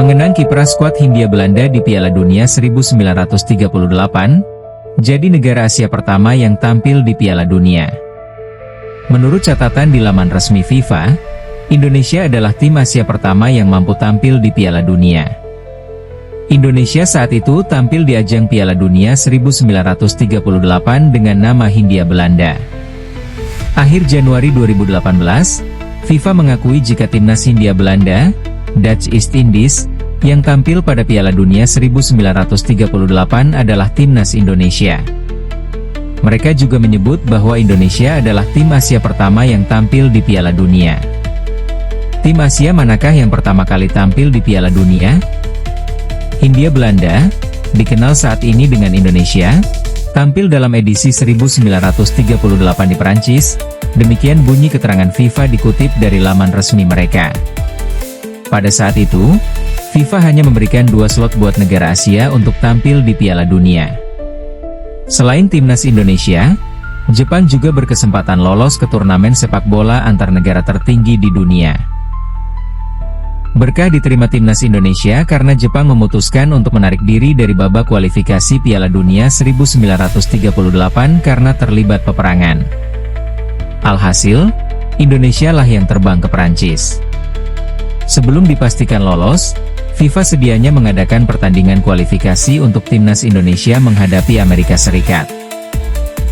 Mengenang kiprah skuad Hindia Belanda di Piala Dunia 1938, jadi negara Asia pertama yang tampil di Piala Dunia. Menurut catatan di laman resmi FIFA, Indonesia adalah tim Asia pertama yang mampu tampil di Piala Dunia. Indonesia saat itu tampil di ajang Piala Dunia 1938 dengan nama Hindia Belanda. Akhir Januari 2018, FIFA mengakui jika timnas Hindia Belanda, Dutch East Indies, yang tampil pada Piala Dunia 1938 adalah timnas Indonesia. Mereka juga menyebut bahwa Indonesia adalah tim Asia pertama yang tampil di Piala Dunia. Tim Asia manakah yang pertama kali tampil di Piala Dunia? Hindia Belanda, dikenal saat ini dengan Indonesia, tampil dalam edisi 1938 di Perancis. Demikian bunyi keterangan FIFA dikutip dari laman resmi mereka. Pada saat itu, FIFA hanya memberikan 2 slot buat negara Asia untuk tampil di Piala Dunia. Selain timnas Indonesia, Jepang juga berkesempatan lolos ke turnamen sepak bola antar negara tertinggi di dunia. Berkah diterima timnas Indonesia karena Jepang memutuskan untuk menarik diri dari babak kualifikasi Piala Dunia 1938 karena terlibat peperangan. Alhasil, Indonesia lah yang terbang ke Perancis. Sebelum dipastikan lolos, FIFA sedianya mengadakan pertandingan kualifikasi untuk timnas Indonesia menghadapi Amerika Serikat.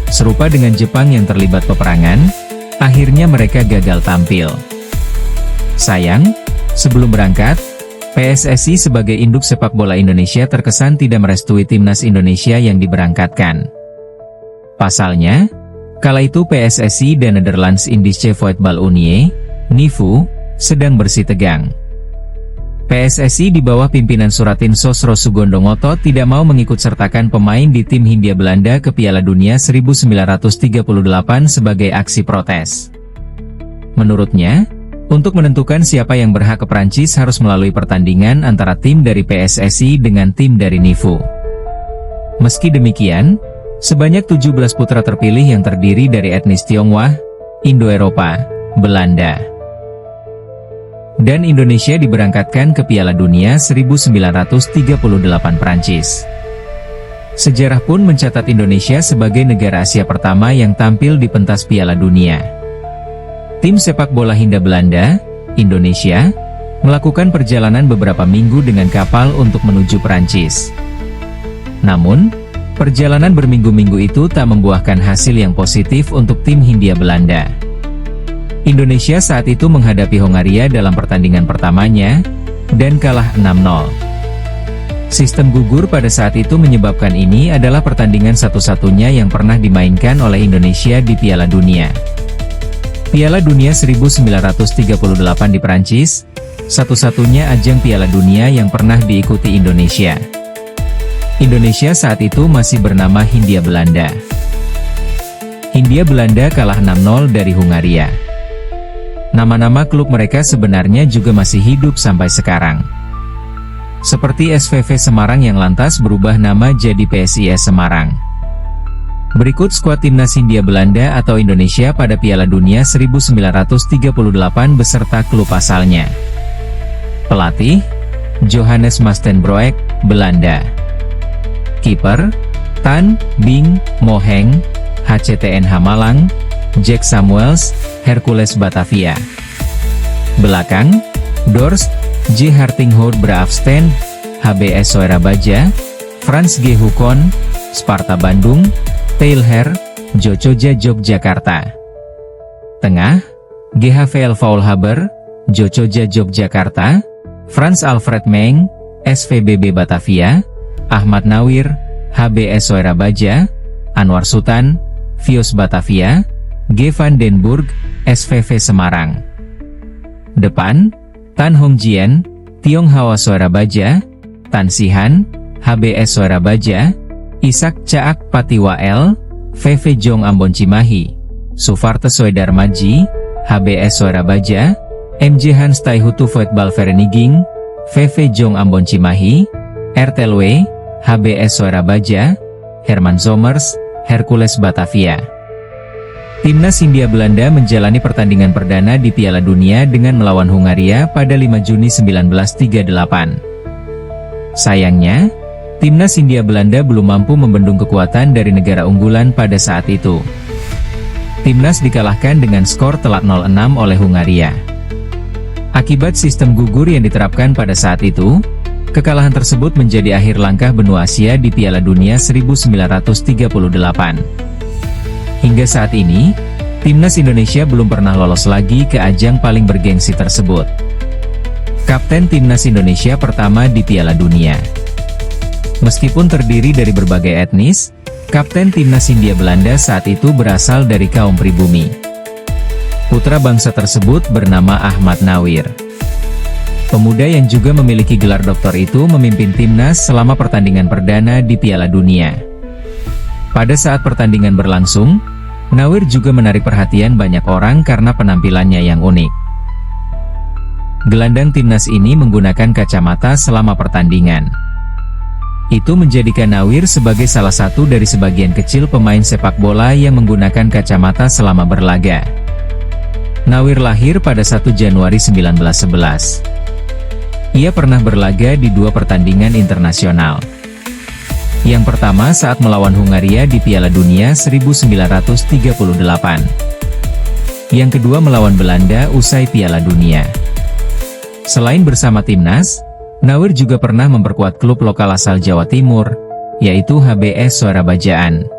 Serupa dengan Jepang yang terlibat peperangan, akhirnya mereka gagal tampil. Sayang, sebelum berangkat, PSSI sebagai induk sepak bola Indonesia terkesan tidak merestui timnas Indonesia yang diberangkatkan. Pasalnya, kala itu PSSI dan Netherlands Indische Voetbalunie, NIVU, sedang bersih tegang. PSSI di bawah pimpinan Suratin Sosro Sugondo Ngoto tidak mau mengikut-sertakan pemain di tim Hindia Belanda ke Piala Dunia 1938 sebagai aksi protes. Menurutnya, untuk menentukan siapa yang berhak ke Prancis harus melalui pertandingan antara tim dari PSSI dengan tim dari NIVU. Meski demikian, sebanyak 17 putra terpilih yang terdiri dari etnis Tionghoa, Indo-Eropa, Belanda, dan Indonesia diberangkatkan ke Piala Dunia 1938 Prancis. Sejarah pun mencatat Indonesia sebagai negara Asia pertama yang tampil di pentas Piala Dunia. Tim sepak bola Hindia Belanda, Indonesia, melakukan perjalanan beberapa minggu dengan kapal untuk menuju Prancis. Namun, perjalanan berminggu-minggu itu tak membuahkan hasil yang positif untuk tim Hindia Belanda. Indonesia saat itu menghadapi Hongaria dalam pertandingan pertamanya, dan kalah 6-0. Sistem gugur pada saat itu menyebabkan ini adalah pertandingan satu-satunya yang pernah dimainkan oleh Indonesia di Piala Dunia. Piala Dunia 1938 di Prancis, satu-satunya ajang Piala Dunia yang pernah diikuti Indonesia. Indonesia saat itu masih bernama Hindia Belanda. Hindia Belanda kalah 6-0 dari Hongaria. Nama-nama klub mereka sebenarnya juga masih hidup sampai sekarang. Seperti SVV Semarang yang lantas berubah nama jadi PSIS Semarang. Berikut skuad timnas Hindia Belanda atau Indonesia pada Piala Dunia 1938 beserta klub asalnya. Pelatih, Johannes Mastenbroek, Belanda. Kiper, Tan Bing Moheng, HCTNH Malang, Jack Samuels, Hercules Batavia. Belakang, Dorst, J. Hartinghout Braafsten, HBS Soerabaja, Frans G. Hukon, Sparta Bandung, Tailher, Jocoja Yogyakarta. Tengah, GHVL Faulhaber, Jocoja Yogyakarta, Frans Alfred Meng, SVBB Batavia, Ahmad Nawir, HBS Soerabaja, Anwar Sutan, Vios Batavia, G. van den Burg, SVV Semarang. Depan, Tan Hong Jien, Tionghoa Soerabaja, Tan Sihan, HBS Soerabaja, Isak Caak Patiwael, VV Jong Ambon Cimahi, Sufarte Soedarmaji, HBS Soerabaja, MJ Hans Taihutu Voetbal Vereniging, VV Jong Ambon Cimahi, RTLW, HBS Soerabaja, Herman Zomers, Hercules Batavia. Timnas Hindia Belanda menjalani pertandingan perdana di Piala Dunia dengan melawan Hongaria pada 5 Juni 1938. Sayangnya, timnas Hindia Belanda belum mampu membendung kekuatan dari negara unggulan pada saat itu. Timnas dikalahkan dengan skor telak 0-6 oleh Hungaria. Akibat sistem gugur yang diterapkan pada saat itu, kekalahan tersebut menjadi akhir langkah benua Asia di Piala Dunia 1938. Hingga saat ini, timnas Indonesia belum pernah lolos lagi ke ajang paling bergengsi tersebut. Kapten timnas Indonesia pertama di Piala Dunia. Meskipun terdiri dari berbagai etnis, kapten timnas Hindia Belanda saat itu berasal dari kaum pribumi. Putra bangsa tersebut bernama Ahmad Nawir. Pemuda yang juga memiliki gelar doktor itu memimpin timnas selama pertandingan perdana di Piala Dunia. Pada saat pertandingan berlangsung, Nawir juga menarik perhatian banyak orang karena penampilannya yang unik. Gelandang timnas ini menggunakan kacamata selama pertandingan. Itu menjadikan Nawir sebagai salah satu dari sebagian kecil pemain sepak bola yang menggunakan kacamata selama berlaga. Nawir lahir pada 1 Januari 1911. Ia pernah berlaga di 2 pertandingan internasional. Yang pertama saat melawan Hungaria di Piala Dunia 1938. Yang kedua melawan Belanda usai Piala Dunia. Selain bersama timnas, Nawir juga pernah memperkuat klub lokal asal Jawa Timur, yaitu HBS Surabajaan.